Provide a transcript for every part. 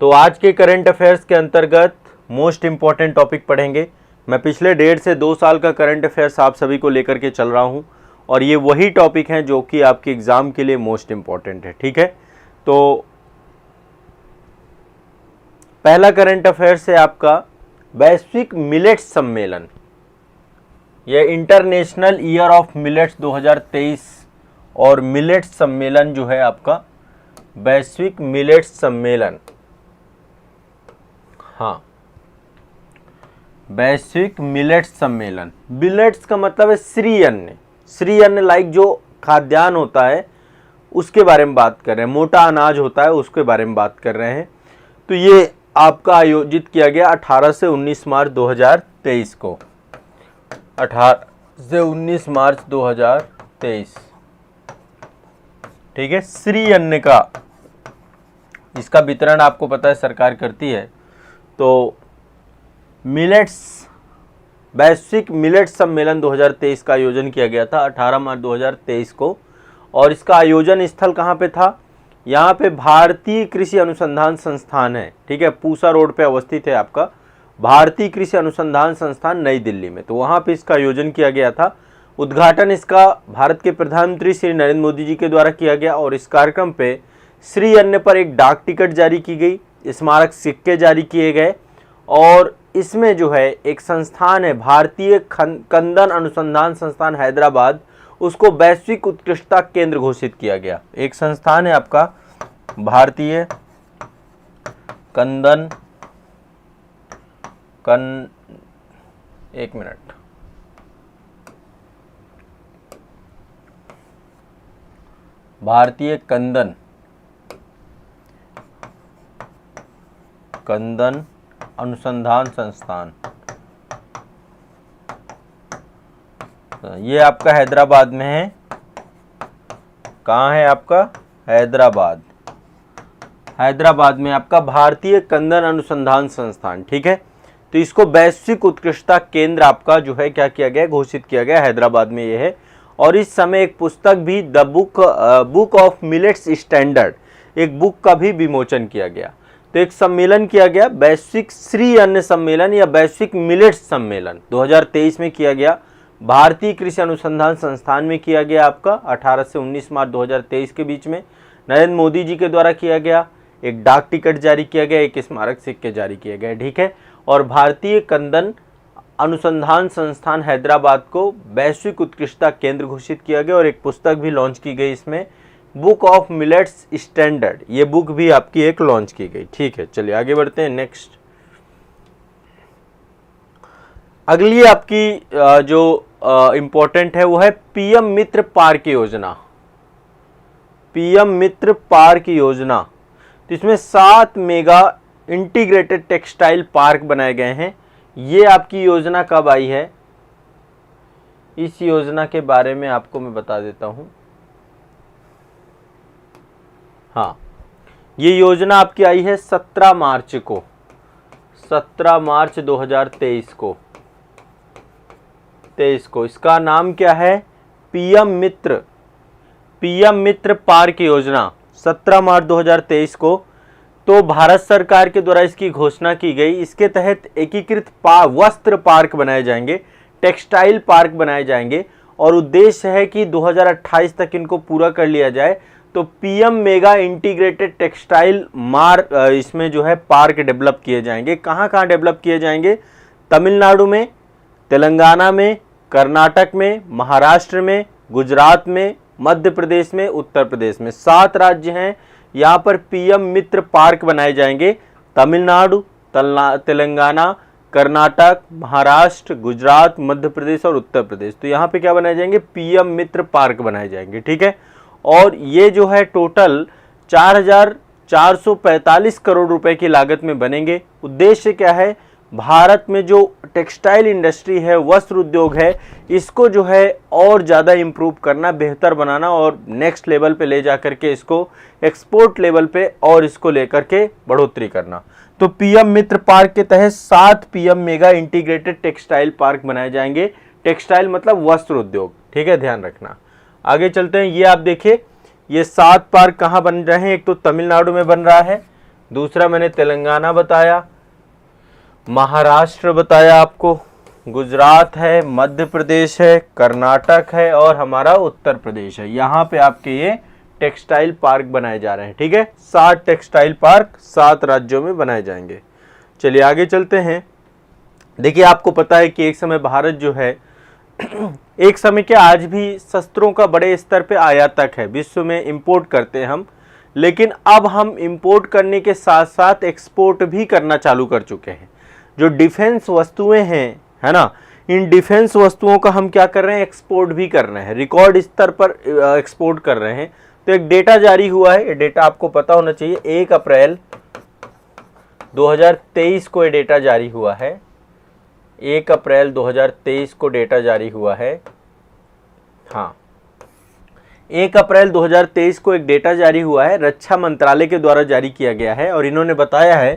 तो आज के करंट अफेयर्स के अंतर्गत मोस्ट इम्पॉर्टेंट टॉपिक पढ़ेंगे। मैं पिछले 1.5 से 2 साल का करंट अफेयर्स आप सभी को लेकर के चल रहा हूं और ये वही टॉपिक हैं जो कि आपके एग्ज़ाम के लिए मोस्ट इम्पॉर्टेंट है। ठीक है, तो पहला करंट अफेयर्स है आपका वैश्विक मिलेट्स सम्मेलन। यह इंटरनेशनल ईयर ऑफ मिलेट्स 2023 और मिलेट्स सम्मेलन जो है आपका वैश्विक मिलेट्स सम्मेलन, हाँ, वैश्विक मिलेट्स सम्मेलन। मिलेट्स का मतलब है श्री अन्न। श्री अन्न लाइक जो खाद्यान्न होता है उसके बारे में बात कर रहे हैं, मोटा अनाज होता है उसके बारे में बात कर रहे हैं। तो ये आपका आयोजित किया गया 18 से 19 मार्च 2023 को। 18 से 19 मार्च 2023, ठीक है। श्री अन्न का इसका वितरण आपको पता है सरकार करती है। तो मिलेट्स वैश्विक मिलेट्स सम्मेलन 2023 का आयोजन किया गया था 18 मार्च 2023 को, और इसका आयोजन स्थल कहाँ पे था? यहाँ पे भारतीय कृषि अनुसंधान संस्थान है, ठीक है, पूसा रोड पे अवस्थित है आपका भारतीय कृषि अनुसंधान संस्थान नई दिल्ली में। तो वहाँ पे इसका आयोजन किया गया था। उद्घाटन इसका भारत के प्रधानमंत्री श्री नरेंद्र मोदी जी के द्वारा किया गया और इस कार्यक्रम पे श्री अन्न पर एक डाक टिकट जारी की गई, स्मारक सिक्के जारी किए गए और इसमें जो है एक संस्थान है भारतीय कंदन अनुसंधान संस्थान हैदराबाद, उसको वैश्विक उत्कृष्टता केंद्र घोषित किया गया। एक संस्थान है आपका भारतीय कंदन एक मिनट, भारतीय कंदन अनुसंधान संस्थान, ये आपका हैदराबाद में है। कहाँ है आपका? हैदराबाद। हैदराबाद में आपका भारतीय कंदन अनुसंधान संस्थान, ठीक है। तो इसको वैश्विक उत्कृष्टता केंद्र आपका जो है क्या किया गया, घोषित किया गया, हैदराबाद में ये है। और इस समय एक पुस्तक भी the book of millets standard, एक बुक का भी विमोचन किया गया। तो एक सम्मेलन किया गया वैश्विक श्री अन्न सम्मेलन या वैश्विक मिलेट्स सम्मेलन 2023 में किया गया, भारतीय कृषि अनुसंधान संस्थान में किया गया आपका 18 से 19 मार्च 2023 के बीच में। नरेंद्र मोदी जी के द्वारा किया गया, एक डाक टिकट जारी किया गया, एक स्मारक सिक्के जारी किए गए, ठीक है। और भारतीय कंदन अनुसंधान संस्थान हैदराबाद को वैश्विक उत्कृष्टता केंद्र घोषित किया गया और एक पुस्तक भी लॉन्च की गई इसमें, बुक ऑफ मिलेट्स स्टैंडर्ड, ये बुक भी आपकी एक लॉन्च की गई, ठीक है। चलिए आगे बढ़ते हैं। नेक्स्ट अगली आपकी जो इम्पोर्टेंट है वो है पीएम मित्र पार्क योजना। पीएम मित्र पार्क योजना, तो इसमें 7 मेगा इंटीग्रेटेड टेक्सटाइल पार्क बनाए गए हैं। ये आपकी योजना कब आई है? इस योजना के बारे में आपको मैं बता देता हूं। हाँ, ये योजना आपकी आई है 17 मार्च को, 17 मार्च 2023 को। इसका नाम क्या है? पीएम मित्र पार्क योजना, 17 मार्च 2023 को। तो भारत सरकार के द्वारा इसकी घोषणा की गई। इसके तहत एकीकृत वस्त्र पार्क बनाए जाएंगे, टेक्सटाइल पार्क बनाए जाएंगे और उद्देश्य है कि 2028 तक इनको पूरा कर लिया जाए। तो पीएम मेगा इंटीग्रेटेड टेक्सटाइल इसमें जो है पार्क डेवलप किए जाएंगे। कहाँ कहाँ डेवलप किए जाएंगे? तमिलनाडु में, तेलंगाना में, कर्नाटक में, महाराष्ट्र में, गुजरात में, मध्य प्रदेश में, उत्तर प्रदेश में, 7 राज्य हैं। यहाँ पर पीएम मित्र पार्क बनाए जाएंगे। तमिलनाडु, तेलंगाना, कर्नाटक, महाराष्ट्र, गुजरात, मध्य प्रदेश और उत्तर प्रदेश। तो यहाँ पे क्या बनाए जाएंगे? पीएम मित्र पार्क बनाए जाएंगे, ठीक है। और ये जो है टोटल 4,445 करोड़ रुपए की लागत में बनेंगे। उद्देश्य क्या है? भारत में जो टेक्सटाइल इंडस्ट्री है, वस्त्र उद्योग है, इसको जो है और ज़्यादा इम्प्रूव करना, बेहतर बनाना और नेक्स्ट लेवल पे ले जा करके इसको एक्सपोर्ट लेवल पे और इसको लेकर के बढ़ोतरी करना। तो पीएम मित्र पार्क के तहत 7 PM mega integrated textile park बनाए जाएंगे। टेक्सटाइल मतलब वस्त्र उद्योग, ठीक है, ध्यान रखना। आगे चलते हैं। ये आप देखिए, ये 7 पार्क कहाँ बन रहे हैं? एक तो तमिलनाडु में बन रहा है, दूसरा मैंने तेलंगाना बताया, महाराष्ट्र बताया आपको, गुजरात है, मध्य प्रदेश है, कर्नाटक है और हमारा उत्तर प्रदेश है। यहाँ पे आपके ये टेक्सटाइल पार्क बनाए जा रहे हैं। ठीक है, 7 टेक्सटाइल पार्क 7 राज्यों में बनाए जाएंगे। चलिए आगे चलते हैं। देखिए आपको पता है कि एक समय भारत जो है एक समय के आज भी शस्त्रों का बड़े स्तर पे आयातक है, विश्व में इंपोर्ट करते हैं हम, लेकिन अब हम इंपोर्ट करने के साथ साथ एक्सपोर्ट भी करना चालू कर चुके हैं। जो डिफेंस वस्तुएं हैं, है ना, इन डिफेंस वस्तुओं का हम क्या कर रहे हैं, एक्सपोर्ट भी कर रहे हैं, रिकॉर्ड स्तर पर एक्सपोर्ट कर रहे हैं। तो एक डेटा जारी हुआ है, ये डेटा आपको पता होना चाहिए। 1 अप्रैल 2023 को ये डेटा जारी हुआ है। 1 अप्रैल 2023 को डेटा जारी हुआ है। हाँ, 1 अप्रैल 2023 को एक डेटा जारी हुआ है, रक्षा मंत्रालय के द्वारा जारी किया गया है। और इन्होंने बताया है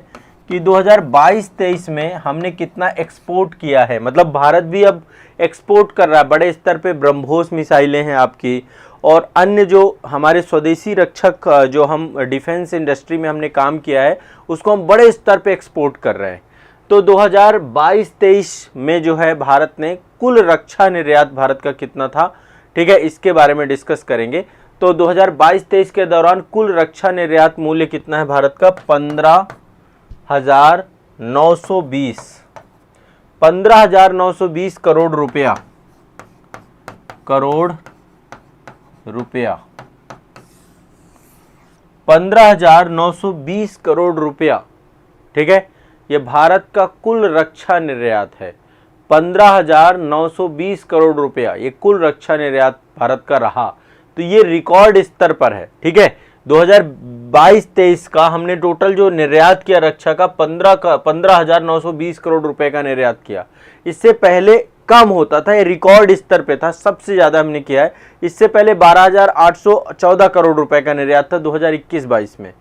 कि 2022-23 में हमने कितना एक्सपोर्ट किया है। मतलब भारत भी अब एक्सपोर्ट कर रहा है बड़े स्तर पे। ब्रह्मोस मिसाइलें हैं आपकी, और अन्य जो हमारे स्वदेशी रक्षक जो हम डिफेंस इंडस्ट्री में हमने काम किया है, उसको हम बड़े स्तर पे एक्सपोर्ट कर रहे हैं। तो 2022-23 में जो है भारत ने कुल रक्षा निर्यात भारत का कितना था, ठीक है, इसके बारे में डिस्कस करेंगे। तो 2022-23 के दौरान कुल रक्षा निर्यात मूल्य कितना है भारत का, 15,920 करोड़ रुपया, 15,920 करोड़ रुपया। ठीक है, ये भारत का कुल रक्षा निर्यात है। 15,920 करोड़ रुपया ये कुल रक्षा निर्यात भारत का रहा। तो ये रिकॉर्ड स्तर पर है। ठीक है, 2022-23 का हमने टोटल जो निर्यात किया रक्षा का 15,920 करोड़ रुपए का निर्यात किया। इससे पहले कम होता था, ये रिकॉर्ड स्तर पे था, सबसे ज्यादा हमने किया है। इससे पहले 12,814 करोड़ रुपए का निर्यात था 2021-22 में।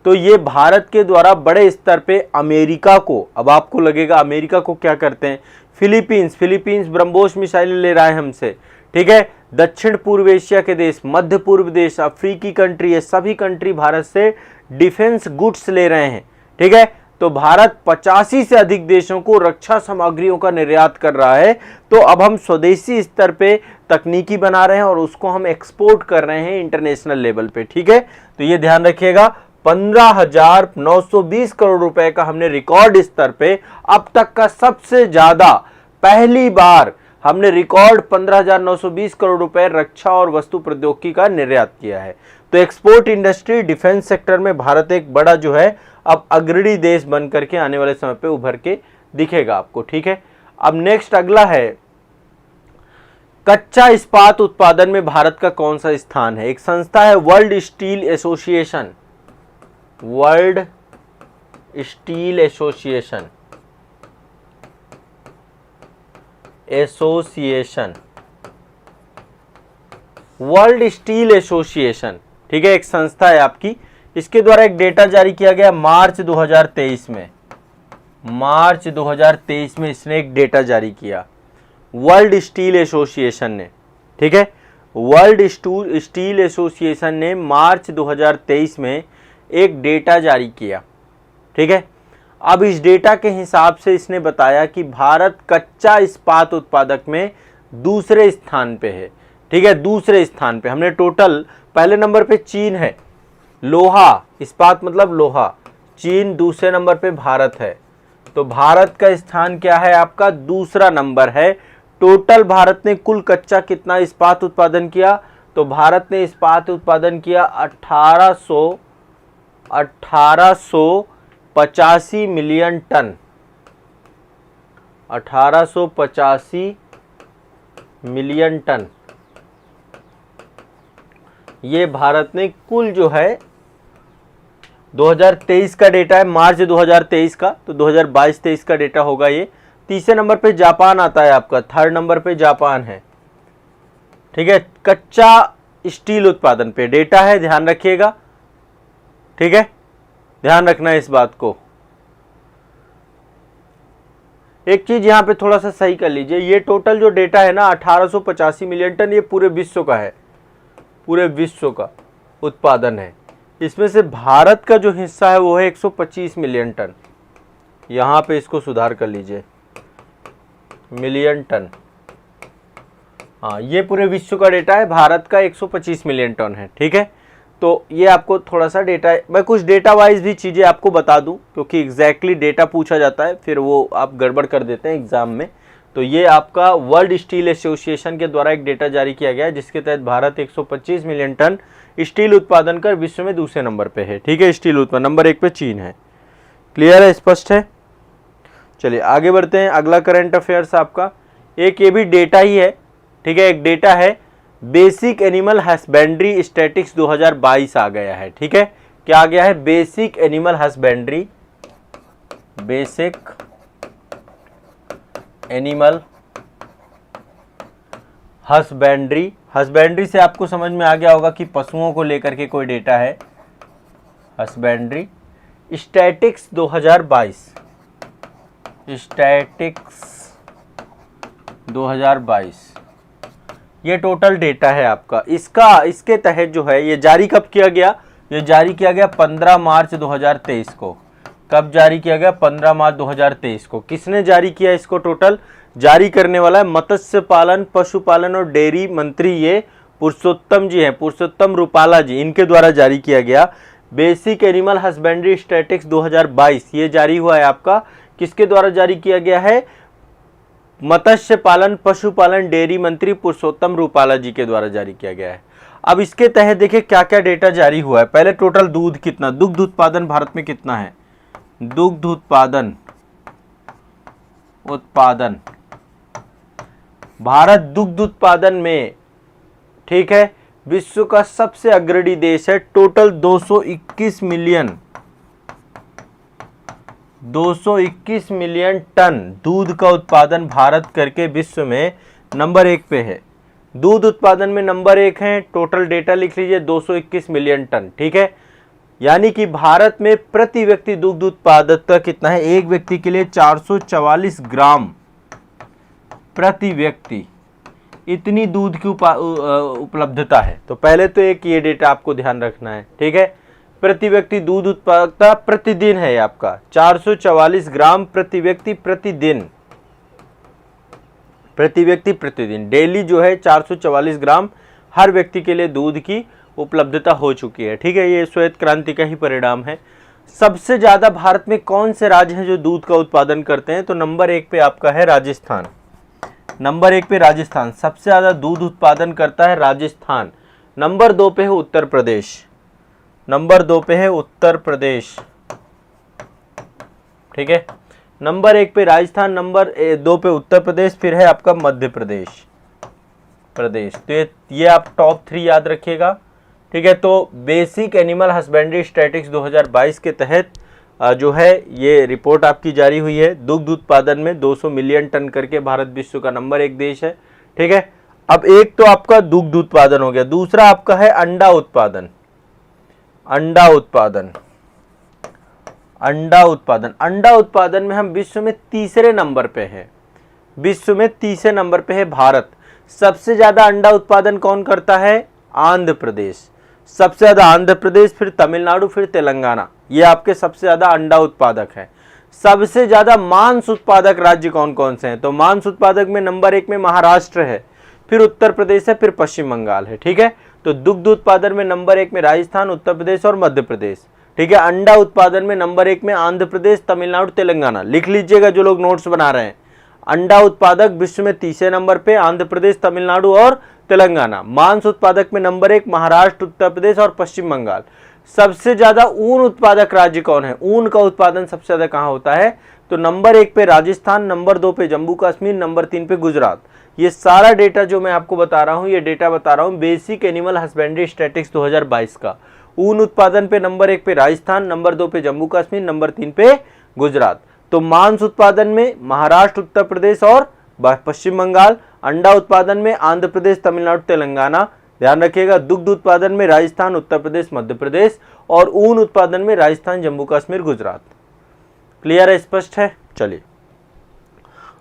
तो ये भारत के द्वारा बड़े स्तर पे अमेरिका को, अब आपको लगेगा अमेरिका को क्या करते हैं, फिलीपींस ब्रह्मोस मिसाइलें ले रहा है हमसे। ठीक है, दक्षिण पूर्व एशिया के देश, मध्य पूर्व देश, अफ्रीकी कंट्री, ये सभी कंट्री भारत से डिफेंस गुड्स ले रहे हैं। ठीक है, तो भारत 85 से अधिक देशों को रक्षा सामग्रियों का निर्यात कर रहा है। तो अब हम स्वदेशी स्तर पे तकनीकी बना रहे हैं और उसको हम एक्सपोर्ट कर रहे हैं इंटरनेशनल लेवल पे। ठीक है, तो ये ध्यान रखिएगा, 15,920 करोड़ रुपए का हमने रिकॉर्ड स्तर पे अब तक का सबसे ज्यादा, पहली बार हमने रिकॉर्ड 15,920 करोड़ रुपए रक्षा और वस्तु प्रौद्योगिकी का निर्यात किया है। तो एक्सपोर्ट इंडस्ट्री, डिफेंस सेक्टर में भारत एक बड़ा जो है अब अग्रणी देश बन करके आने वाले समय पे उभर के दिखेगा आपको। ठीक है, अब नेक्स्ट अगला है, कच्चा इस्पात उत्पादन में भारत का कौन सा स्थान है। एक संस्था है world steel association, world steel association, world steel association. ठीक है, एक संस्था है आपकी, इसके द्वारा एक डेटा जारी किया गया मार्च 2023 में। मार्च 2023 में इसने एक डेटा जारी किया, वर्ल्ड स्टील एसोसिएशन ने। ठीक है, वर्ल्ड स्टील एसोसिएशन ने मार्च 2023 में एक डेटा जारी किया। ठीक है, अब इस डेटा के हिसाब से इसने बताया कि भारत कच्चा इस्पात उत्पादक में दूसरे स्थान पे है। ठीक है, दूसरे स्थान पे। हमने टोटल, पहले नंबर पे चीन है, लोहा, इस्पात मतलब लोहा, चीन दूसरे नंबर पे भारत है। तो भारत का स्थान क्या है आपका, दूसरा नंबर है। टोटल भारत ने कुल कच्चा कितना इस्पात उत्पादन किया, तो भारत ने इस्पात उत्पादन किया 1885 मिलियन टन, 1885 मिलियन टन। ये भारत ने कुल जो है 2023 का डेटा है, मार्च 2023 का, तो 2022-23 का डेटा होगा ये। तीसरे नंबर पे जापान आता है आपका, थर्ड नंबर पे जापान है। ठीक है, कच्चा स्टील उत्पादन पे डेटा है, ध्यान रखिएगा। ठीक है, ध्यान रखना है इस बात को। एक चीज यहां पे थोड़ा सा सही कर लीजिए, ये टोटल जो डेटा है ना 1885 मिलियन टन, ये पूरे विश्व का है, पूरे विश्व का उत्पादन है। इसमें से भारत का जो हिस्सा है वो है 125 मिलियन टन। यहाँ पे इसको सुधार कर लीजिए, मिलियन टन। हाँ, ये पूरे विश्व का डेटा है, भारत का 125 मिलियन टन है। ठीक है, तो ये आपको थोड़ा सा डेटा, मैं कुछ डेटा वाइज भी चीज़ें आपको बता दूं, क्योंकि एग्जैक्टली डेटा पूछा जाता है फिर वो आप गड़बड़ कर देते हैं एग्जाम में। तो ये आपका वर्ल्ड स्टील एसोसिएशन के द्वारा एक डेटा जारी किया गया है, जिसके तहत भारत 125 मिलियन टन स्टील उत्पादन कर विश्व में दूसरे नंबर पे है। ठीक है, स्टील उत्पादन नंबर 1 पे चीन है। क्लियर है, स्पष्ट है? चलिए आगे बढ़ते हैं। अगला करंट अफेयर्स आपका एक ये भी डेटा ही है। ठीक है, एक डेटा है, बेसिक एनिमल हस्बेंड्री स्टैटिक्स 2022 आ गया है। ठीक है, क्या आ गया है? Basic animal husbandry, basic animal husbandry. Husbandry से आपको समझ में आ गया होगा कि पशुओं को लेकर के कोई डेटा है। हस्बेंड्री स्टैटिक्स 2022, स्टैटिक्स 2022 ये टोटल डेटा है आपका। इसके तहत जो है ये जारी कब किया गया? ये जारी किया गया 15 मार्च 2023 को। कब जारी किया गया? 15 मार्च 2023 को। किसने जारी किया इसको? टोटल जारी करने वाला है मत्स्य पालन, पशुपालन और डेयरी मंत्री ये पुरुषोत्तम जी हैं, पुरुषोत्तम रूपाला जी, इनके द्वारा जारी किया गया बेसिक एनिमल हस्बेंड्री स्टैटिक्स 2022। ये जारी हुआ है आपका, किसके द्वारा जारी किया गया है? मत्स्य पालन, पशुपालन, डेयरी मंत्री पुरुषोत्तम रूपाला जी के द्वारा जारी किया गया है। अब इसके तहत देखिए क्या क्या डेटा जारी हुआ है। पहले टोटल दूध कितना, दुग्ध उत्पादन भारत में कितना है? दुग्ध उत्पादन भारत दुग्ध उत्पादन में, ठीक है, विश्व का सबसे अग्रणी देश है। टोटल 221 मिलियन टन दूध का उत्पादन भारत करके विश्व में नंबर 1 पे है। दूध उत्पादन में नंबर 1 है। टोटल डेटा लिख लीजिए 221 मिलियन टन। ठीक है, यानी कि भारत में प्रति व्यक्ति दुग्ध उत्पादकता कितना है? एक व्यक्ति के लिए 444 ग्राम प्रति व्यक्ति, इतनी दूध की उपलब्धता है। तो पहले तो एक ये डेटा आपको ध्यान रखना है। ठीक है, प्रति व्यक्ति दूध उत्पादकता प्रतिदिन है आपका 444 ग्राम प्रति व्यक्ति प्रतिदिन, प्रति व्यक्ति प्रतिदिन। डेली जो है 444 ग्राम हर व्यक्ति के लिए दूध की उपलब्धता हो चुकी है। ठीक है, ये श्वेत क्रांति का ही परिणाम है। सबसे ज्यादा भारत में कौन से राज्य हैं जो दूध का उत्पादन करते हैं? तो नंबर 1 पे आपका है राजस्थान। नंबर 1 पे राजस्थान सबसे ज्यादा दूध उत्पादन करता है, राजस्थान। नंबर 2 पे है उत्तर प्रदेश, नंबर 2 पे है उत्तर प्रदेश। ठीक है, नंबर 1 पे राजस्थान, नंबर 2 पे उत्तर प्रदेश, फिर है आपका मध्य प्रदेश। तो ये आप टॉप 3 याद रखिएगा। ठीक है, तो बेसिक एनिमल हस्बेंड्री स्टैटिक्स 2022 के तहत जो है ये रिपोर्ट आपकी जारी हुई है। दुग्ध उत्पादन में 200 मिलियन टन करके भारत विश्व का नंबर 1 देश है। ठीक है, अब एक तो आपका दुग्ध उत्पादन हो गया, दूसरा आपका है अंडा उत्पादन। अंडा उत्पादन में हम विश्व में तीसरे नंबर पे हैं। विश्व में तीसरे नंबर पे है भारत। सबसे ज्यादा अंडा उत्पादन कौन करता है? आंध्र प्रदेश। सबसे ज्यादा आंध्र प्रदेश, फिर तमिलनाडु, फिर तेलंगाना, ये आपके सबसे ज्यादा अंडा उत्पादक है। सबसे ज्यादा मांस उत्पादक राज्य कौन कौन से हैं? तो मांस उत्पादक में नंबर 1 में महाराष्ट्र है, फिर उत्तर प्रदेश है, फिर पश्चिम बंगाल है। ठीक है, तो दुग्ध उत्पादन में नंबर 1 में राजस्थान, उत्तर प्रदेश और मध्य प्रदेश। ठीक है, अंडा उत्पादन में नंबर 1 में आंध्र प्रदेश, तमिलनाडु, तेलंगाना। लिख लीजिएगा जो लोग नोट्स बना रहे हैं। अंडा उत्पादक विश्व में तीसरे नंबर पे आंध्र प्रदेश, तमिलनाडु और तेलंगाना। मांस उत्पादक में नंबर 1 महाराष्ट्र, उत्तर प्रदेश और पश्चिम बंगाल। सबसे ज्यादा ऊन उत्पादक राज्य कौन है? ऊन का उत्पादन सबसे ज्यादा कहां होता है? तो नंबर 1 पे राजस्थान, नंबर 2 पे जम्मू कश्मीर, नंबर 3 पे गुजरात। ये सारा डेटा जो मैं आपको बता रहा हूं, ये डेटा बता रहा हूं बेसिक एनिमल हस्बेंड्री स्टैटिक्स 2022 का। ऊन उत्पादन पे नंबर 1 पे राजस्थान, नंबर 2 पे जम्मू कश्मीर, नंबर 3 पे गुजरात। तो मांस उत्पादन में महाराष्ट्र, उत्तर प्रदेश और पश्चिम बंगाल। अंडा उत्पादन में आंध्र प्रदेश, तमिलनाडु, तेलंगाना। ध्यान रखिएगा, दुग्ध उत्पादन में राजस्थान, उत्तर प्रदेश, मध्य प्रदेश और ऊन उत्पादन में राजस्थान, जम्मू कश्मीर, गुजरात। क्लियर है, स्पष्ट है? चलिए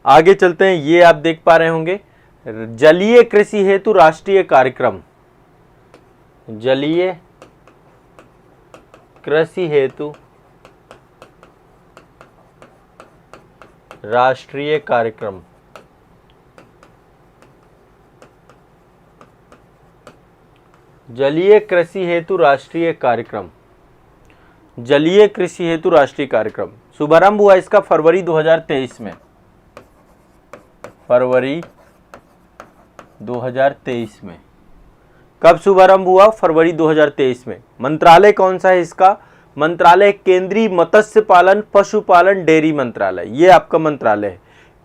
आगे चलते हैं। ये आप देख पा रहे होंगे जलीय कृषि हेतु राष्ट्रीय कार्यक्रम, जलीय कृषि हेतु राष्ट्रीय कार्यक्रम। जलीय कृषि हेतु राष्ट्रीय कार्यक्रम, जलीय कृषि हेतु राष्ट्रीय कार्यक्रम शुभारंभ हुआ इसका फरवरी 2023 में, फरवरी 2023 में। कब शुभारंभ हुआ? फरवरी 2023 में। मंत्रालय कौन सा है इसका? मंत्रालय केंद्रीय मत्स्य पालन पशुपालन डेयरी मंत्रालय, ये आपका मंत्रालय है,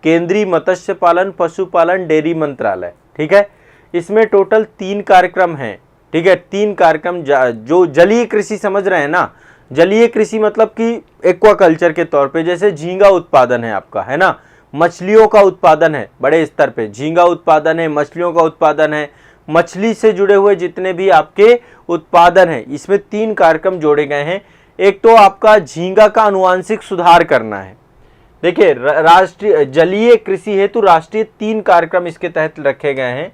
केंद्रीय मत्स्य पालन पशुपालन डेयरी मंत्रालय। ठीक है, इसमें टोटल 3 कार्यक्रम हैं। ठीक है, 3 कार्यक्रम जो जलीय कृषि समझ रहे हैं ना, जलीय कृषि मतलब कि एक्वाकल्चर के तौर पे, जैसे झींगा उत्पादन है आपका, है ना, मछलियों का उत्पादन है बड़े स्तर पे, झींगा उत्पादन है, मछलियों का उत्पादन है, मछली से जुड़े हुए जितने भी आपके उत्पादन है, इसमें 3 कार्यक्रम जोड़े गए हैं। एक तो आपका झींगा का आनुवांशिक सुधार करना है। देखिए, राष्ट्रीय जलीय कृषि हेतु राष्ट्रीय 3 कार्यक्रम इसके तहत रखे गए हैं।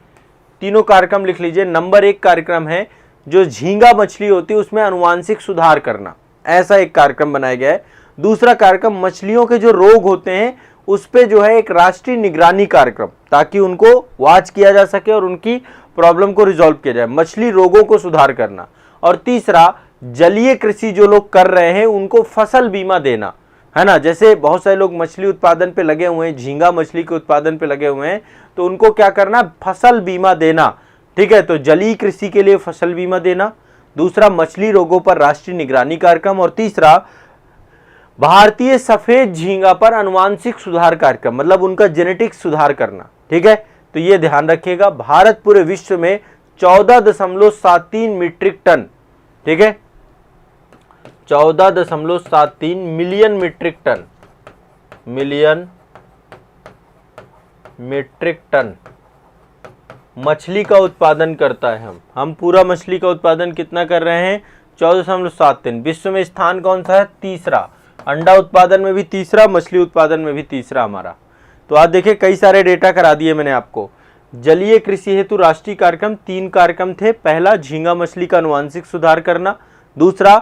तीनों कार्यक्रम लिख लीजिए। नंबर 1 कार्यक्रम है जो झींगा मछली होती है उसमें आनुवांशिक सुधार करना, ऐसा एक कार्यक्रम बनाया गया है। दूसरा कार्यक्रम मछलियों के जो रोग होते हैं उस पे जो है एक राष्ट्रीय निगरानी कार्यक्रम, ताकि उनको वॉच किया जा सके और उनकी प्रॉब्लम को रिजॉल्व किया जाए, मछली रोगों को सुधार करना। और तीसरा, जलीय कृषि जो लोग कर रहे हैं उनको फसल बीमा देना, है ना। जैसे बहुत सारे लोग मछली उत्पादन पे लगे हुए हैं, झींगा मछली के उत्पादन पे लगे हुए हैं, तो उनको क्या करना? फसल बीमा देना। ठीक है, तो जलीय कृषि के लिए फसल बीमा देना, दूसरा मछली रोगों पर राष्ट्रीय निगरानी कार्यक्रम, और तीसरा भारतीय सफेद झींगा पर आनुवांशिक सुधार कार्यक्रम, मतलब उनका जेनेटिक सुधार करना। ठीक है, तो ये ध्यान रखिएगा। भारत पूरे विश्व में 14.73 मीट्रिक टन, ठीक है, 14.73 million metric ton, million metric ton मछली का उत्पादन करता है। हम पूरा मछली का उत्पादन कितना कर रहे हैं? 14.73। विश्व में स्थान कौन सा है? तीसरा। अंडा उत्पादन में भी तीसरा, मछली उत्पादन में भी तीसरा हमारा। तो आज देखिए कई सारे डेटा करा दिए मैंने आपको। जलीय कृषि हेतु राष्ट्रीय कार्यक्रम 3 कार्यक्रम थे। पहला, झींगा मछली का आनुवांशिक सुधार करना, दूसरा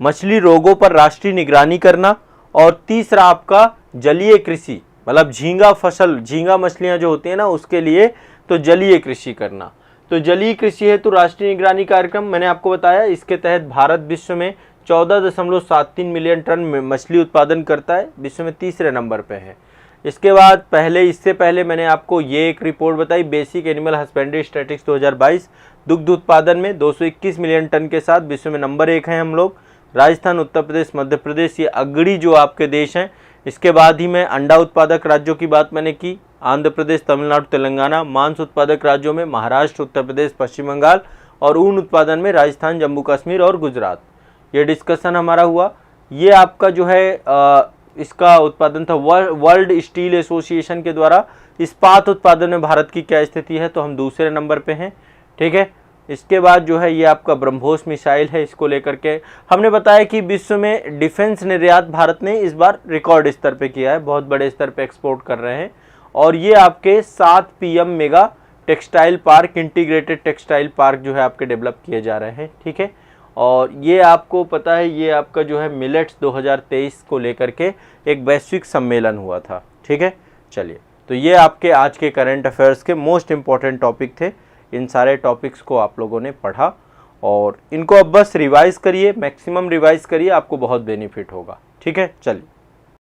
मछली रोगों पर राष्ट्रीय निगरानी करना, और तीसरा आपका जलीय कृषि, मतलब झींगा फसल, झींगा मछलियां जो होती है ना उसके लिए तो जलीय कृषि करना। तो जलीय कृषि हेतु राष्ट्रीय निगरानी कार्यक्रम मैंने आपको बताया, इसके तहत भारत विश्व में 14.73 मिलियन टन मछली उत्पादन करता है, विश्व में तीसरे नंबर पे है। इसके बाद इससे पहले मैंने आपको ये एक रिपोर्ट बताई, बेसिक एनिमल हस्बेंड्री स्टैटिस्टिक्स 2022, दुग्ध उत्पादन में 221 मिलियन टन के साथ विश्व में नंबर 1 हैं हम लोग। राजस्थान, उत्तर प्रदेश, मध्य प्रदेश, ये अग्रणी जो आपके देश हैं। इसके बाद ही मैं अंडा उत्पादक राज्यों की बात मैंने की, आंध्र प्रदेश, तमिलनाडु, तेलंगाना। मांस उत्पादक राज्यों में महाराष्ट्र, उत्तर प्रदेश, पश्चिम बंगाल, और ऊन उत्पादन में राजस्थान, जम्मू कश्मीर और गुजरात। ये डिस्कशन हमारा हुआ। ये आपका जो है इसका उत्पादन था वर्ल्ड स्टील एसोसिएशन के द्वारा। इस्पात उत्पादन में भारत की क्या स्थिति है? तो हम दूसरे नंबर पे हैं। ठीक है, इसके बाद जो है ये आपका ब्रह्मोस मिसाइल है, इसको लेकर के हमने बताया कि विश्व में डिफेंस निर्यात भारत ने इस बार रिकॉर्ड स्तर पे किया है, बहुत बड़े स्तर पे एक्सपोर्ट कर रहे हैं। और ये आपके 7 PM mega textile park, integrated textile park जो है आपके डेवलप किए जा रहे हैं। ठीक है, और ये आपको पता है ये आपका जो है मिलेट्स 2023 को लेकर के एक वैश्विक सम्मेलन हुआ था। ठीक है, चलिए, तो ये आपके आज के करंट अफेयर्स के मोस्ट इम्पॉर्टेंट टॉपिक थे। इन सारे टॉपिक्स को आप लोगों ने पढ़ा और इनको अब बस रिवाइज करिए, मैक्सिमम रिवाइज करिए, आपको बहुत बेनिफिट होगा। ठीक है, चलिए।